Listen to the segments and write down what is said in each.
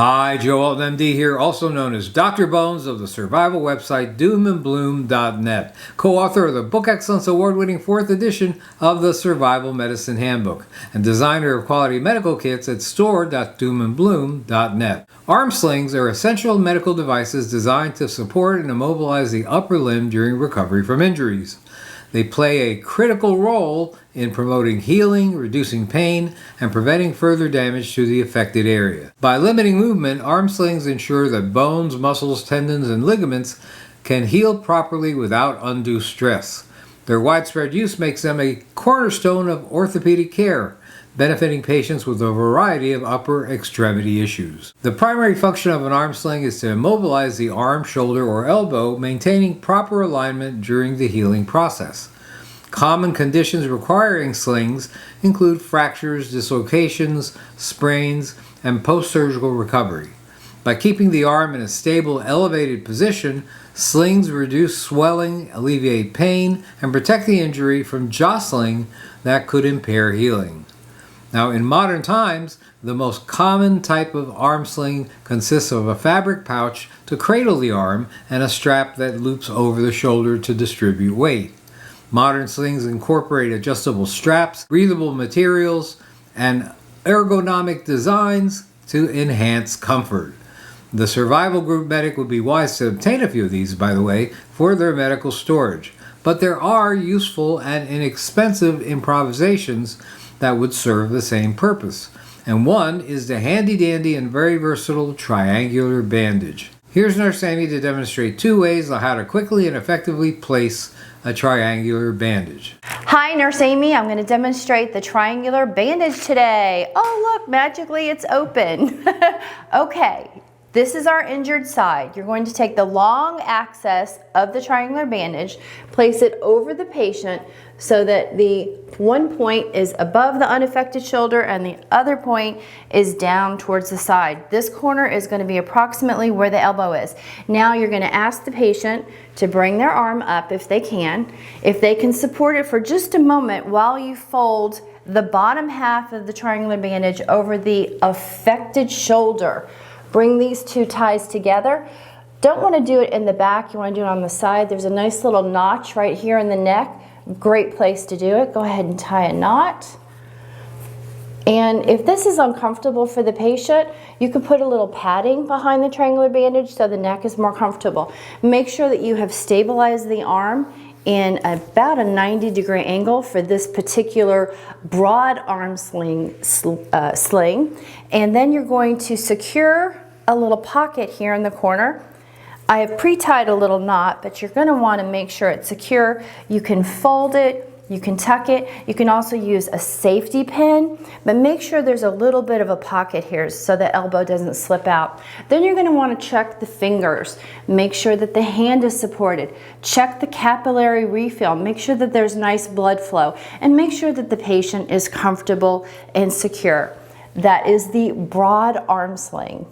Hi, Joe Alton MD here, also known as Dr. Bones of the survival website doomandbloom.net, co-author of the Book Excellence Award-winning 4th edition of the Survival Medicine Handbook, and designer of quality medical kits at store.doomandbloom.net. Arm slings are essential medical devices designed to support and immobilize the upper limb during recovery from injuries. They play a critical role in promoting healing, reducing pain, and preventing further damage to the affected area. By limiting movement, arm slings ensure that bones, muscles, tendons, and ligaments can heal properly without undue stress. Their widespread use makes them a cornerstone of orthopedic care, benefiting patients with a variety of upper extremity issues. The primary function of an arm sling is to immobilize the arm, shoulder, or elbow, maintaining proper alignment during the healing process. Common conditions requiring slings include fractures, dislocations, sprains, and post-surgical recovery. By keeping the arm in a stable, elevated position, slings reduce swelling, alleviate pain, and protect the injury from jostling that could impair healing. Now, in modern times, the most common type of arm sling consists of a fabric pouch to cradle the arm and a strap that loops over the shoulder to distribute weight. Modern slings incorporate adjustable straps, breathable materials, and ergonomic designs to enhance comfort. The survival group medic would be wise to obtain a few of these, by the way, for their medical storage. But there are useful and inexpensive improvisations that would serve the same purpose. And one is the handy-dandy and very versatile triangular bandage. Here's Nurse Amy to demonstrate 2 ways on how to quickly and effectively place a triangular bandage. Hi, Nurse Amy. I'm going to demonstrate the triangular bandage today. Oh, look, magically it's open. Okay. This is our injured side. You're going to take the long axis of the triangular bandage, place it over the patient so that the one point is above the unaffected shoulder and the other point is down towards the side. This corner is going to be approximately where the elbow is. Now you're going to ask the patient to bring their arm up if they can. If they can support it for just a moment while you fold the bottom half of the triangular bandage over the affected shoulder. Bring these 2 ties together. Don't want to do it in the back, you want to do it on the side. There's a nice little notch right here in the neck. Great place to do it. Go ahead and tie a knot. And if this is uncomfortable for the patient, you can put a little padding behind the triangular bandage so the neck is more comfortable. Make sure that you have stabilized the arm in about a 90-degree angle for this particular broad arm sling. And then you're going to secure a little pocket here in the corner. I have pre-tied a little knot, but you're going to want to make sure it's secure. You can fold it, you can tuck it, you can also use a safety pin, but make sure there's a little bit of a pocket here so the elbow doesn't slip out. Then you're going to want to check the fingers. Make sure that the hand is supported. Check the capillary refill. Make sure that there's nice blood flow, and make sure that the patient is comfortable and secure. That is the broad arm sling.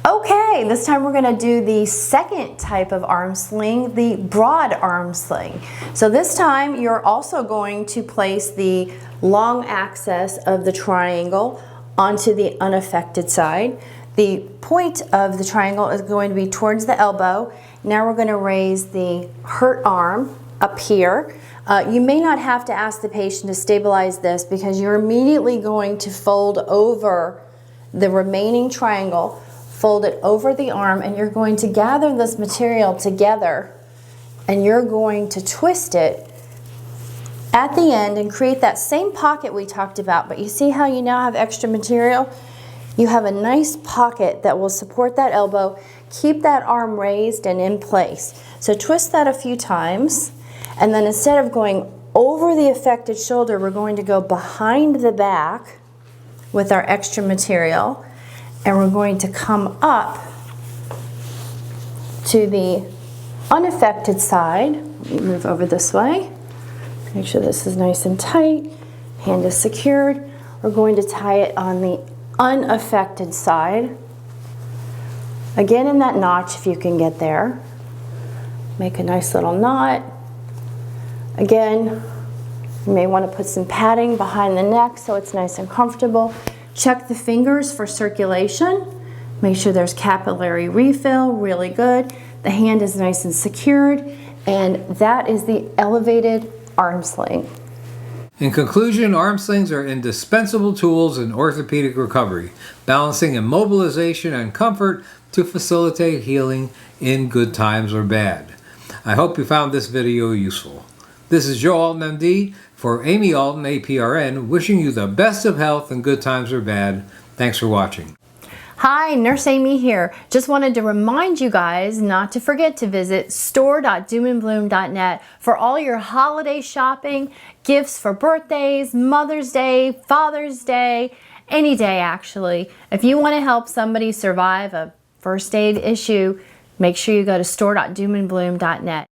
Okay, this time we're going to do the second type of arm sling, the broad arm sling. So this time you're also going to place the long axis of the triangle onto the unaffected side. The point of the triangle is going to be towards the elbow. Now we're going to raise the hurt arm up here. You may not have to ask the patient to stabilize this because you're immediately going to fold over the remaining triangle. Fold it over the arm, and you're going to gather this material together and you're going to twist it at the end and create that same pocket we talked about. But you see how you now have extra material? You have a nice pocket that will support that elbow, keep that arm raised and in place. So twist that a few times, and then instead of going over the affected shoulder, we're going to go behind the back with our extra material. And we're going to come up to the unaffected side. Move over this way. Make sure this is nice and tight. Hand is secured. We're going to tie it on the unaffected side. Again in that notch if you can get there. Make a nice little knot. Again, you may want to put some padding behind the neck so it's nice and comfortable. Check the fingers for circulation. Make sure there's capillary refill, really good. The hand is nice and secured, and that is the elevated arm sling. In conclusion, arm slings are indispensable tools in orthopedic recovery, balancing immobilization and comfort to facilitate healing in good times or bad. I hope you found this video useful. This is Joe Alton, MD, for Amy Alton, APRN, wishing you the best of health in good times or bad. Thanks for watching. Hi, Nurse Amy here. Just wanted to remind you guys not to forget to visit store.doomandbloom.net for all your holiday shopping, gifts for birthdays, Mother's Day, Father's Day, any day actually. If you want to help somebody survive a first aid issue, make sure you go to store.doomandbloom.net.